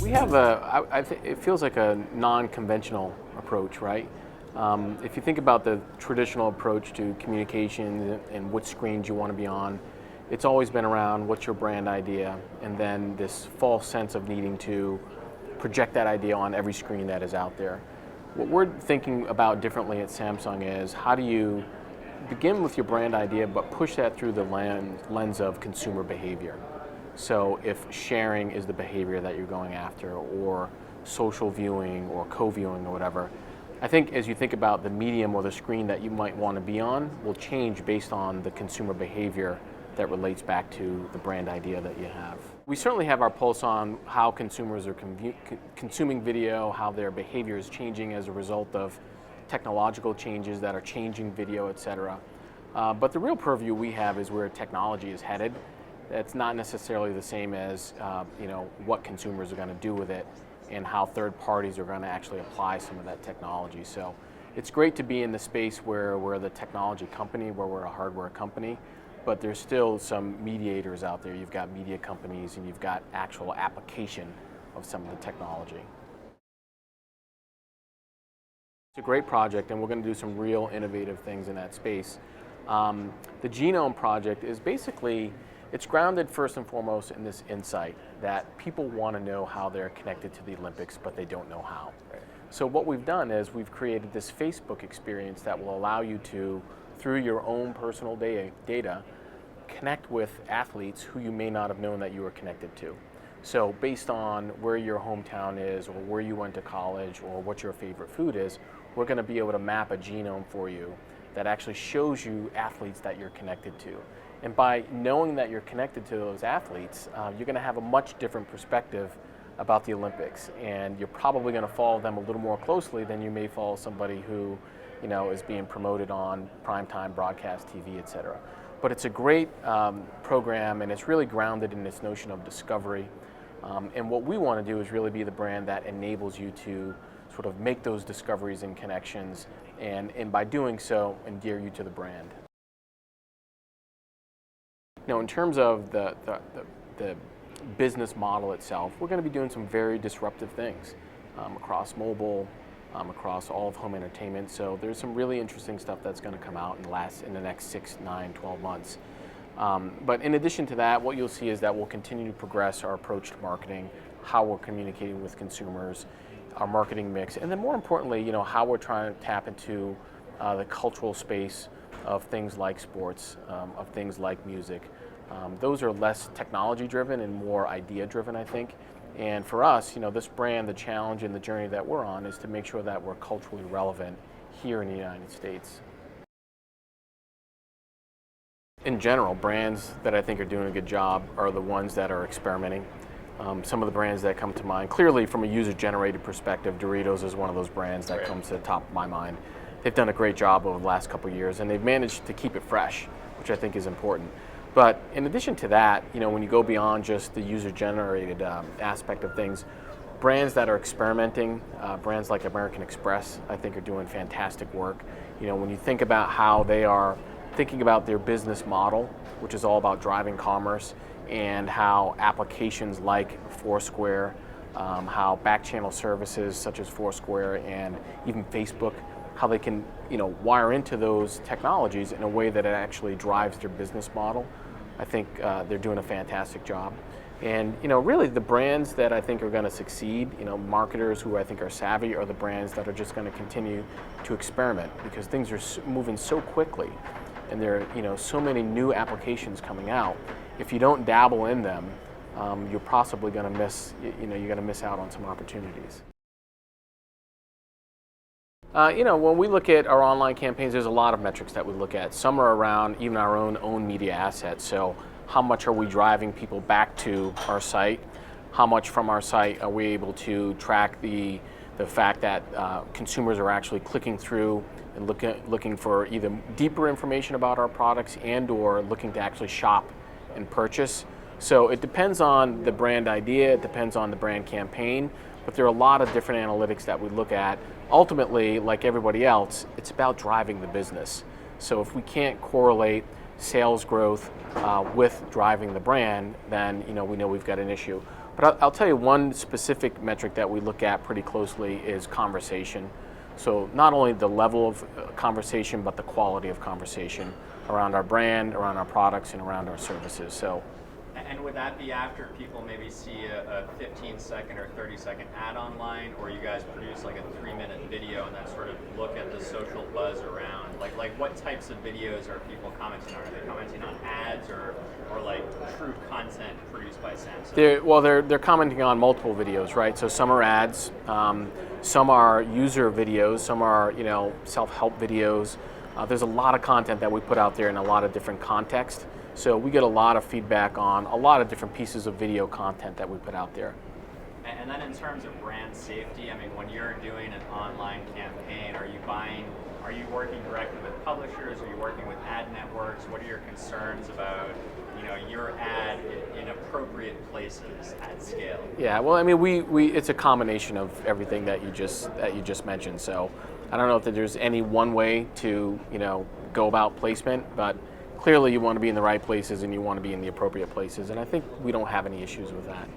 We have it feels like a non-conventional approach, right? If you think about the traditional approach to communication and what screens you want to be on, it's always been around what's your brand idea, and then this false sense of needing to project that idea on every screen that is out there. What we're thinking about differently at Samsung is how do you begin with your brand idea but push that through the lens of consumer behavior. So if sharing is the behavior that you're going after, or social viewing or co-viewing or whatever, I think as you think about the medium or the screen that you might want to be on will change based on the consumer behavior that relates back to the brand idea that you have. We certainly have our pulse on how consumers are consuming video, how their behavior is changing as a result of technological changes that are changing video, et cetera. But the real purview we have is where technology is headed. That's not necessarily the same as what consumers are going to do with it and how third parties are going to actually apply some of that technology. So it's great to be in the space where we're the technology company, where we're a hardware company, but there's still some mediators out there. You've got media companies and you've got actual application of some of the technology. It's a great project, and we're going to do some real innovative things in that space. The Genome Project is basically, it's grounded first and foremost in this insight that people want to know how they're connected to the Olympics, but they don't know how. So what we've done is we've created this Facebook experience that will allow you to, through your own personal data, connect with athletes who you may not have known that you were connected to. So based on where your hometown is, or where you went to college, or what your favorite food is, we're going to be able to map a genome for you that actually shows you athletes that you're connected to. And by knowing that you're connected to those athletes, you're going to have a much different perspective about the Olympics, and you're probably going to follow them a little more closely than you may follow somebody who, is being promoted on primetime broadcast TV, et cetera. But it's a great program, and it's really grounded in this notion of discovery. And what we want to do is really be the brand that enables you to sort of make those discoveries and connections, and by doing so, endear you to the brand. Now, in terms of the business model itself, we're going to be doing some very disruptive things across mobile, across all of home entertainment. So there's some really interesting stuff that's going to come out in the next 6, 9, 12 months. But in addition to that, what you'll see is that we'll continue to progress our approach to marketing, how we're communicating with consumers, our marketing mix, and then more importantly, how we're trying to tap into the cultural space of things like sports, of things like music. Those are less technology driven and more idea driven, I think. And for us, this brand, the challenge and the journey that we're on is to make sure that we're culturally relevant here in the United States. In general, brands that I think are doing a good job are the ones that are experimenting. Some of the brands that come to mind, clearly from a user-generated perspective, Doritos is one of those brands that comes to the top of my mind. They've done a great job over the last couple of years, and they've managed to keep it fresh, which I think is important. But in addition to that, when you go beyond just the user-generated aspect of things, brands that are experimenting, brands like American Express, I think are doing fantastic work. When you think about how they are thinking about their business model, which is all about driving commerce, and how applications like Foursquare, how back-channel services such as Foursquare and even Facebook, how they can wire into those technologies in a way that it actually drives their business model. I think they're doing a fantastic job. And really the brands that I think are going to succeed, marketers who I think are savvy, are the brands that are just going to continue to experiment, because things are moving so quickly, and there are so many new applications coming out. If you don't dabble in them, you're possibly going to miss you're going to miss out on some opportunities. When we look at our online campaigns, there's a lot of metrics that we look at. Some are around even our own media assets. So how much are we driving people back to our site? How much from our site are we able to track the fact that consumers are actually clicking through and looking for either deeper information about our products and or looking to actually shop and purchase? So it depends on the brand idea, it depends on the brand campaign, but there are a lot of different analytics that we look at. Ultimately, like everybody else, it's about driving the business. So if we can't correlate sales growth with driving the brand, then we know we've got an issue. But I'll tell you one specific metric that we look at pretty closely is conversation. So not only the level of conversation, but the quality of conversation around our brand, around our products, and around our services. So. And would that be after people maybe see a 15-second or 30-second ad online, or you guys produce like a 3-minute video and then sort of look at the social buzz around? Like what types of videos are people commenting on? Are they commenting on ads or like true content produced by Samsung? They're commenting on multiple videos, right? So some are ads, some are user videos, some are self-help videos. There's a lot of content that we put out there in a lot of different contexts. So we get a lot of feedback on a lot of different pieces of video content that we put out there. And then in terms of brand safety, I mean, when you're doing an online campaign, are you working directly with publishers? Are you working with ad networks? What are your concerns about, your ad in appropriate places at scale? Yeah, well, I mean, it's a combination of everything that you just mentioned. So I don't know if there's any one way to, go about placement, but clearly you want to be in the right places and you want to be in the appropriate places, and I think we don't have any issues with that.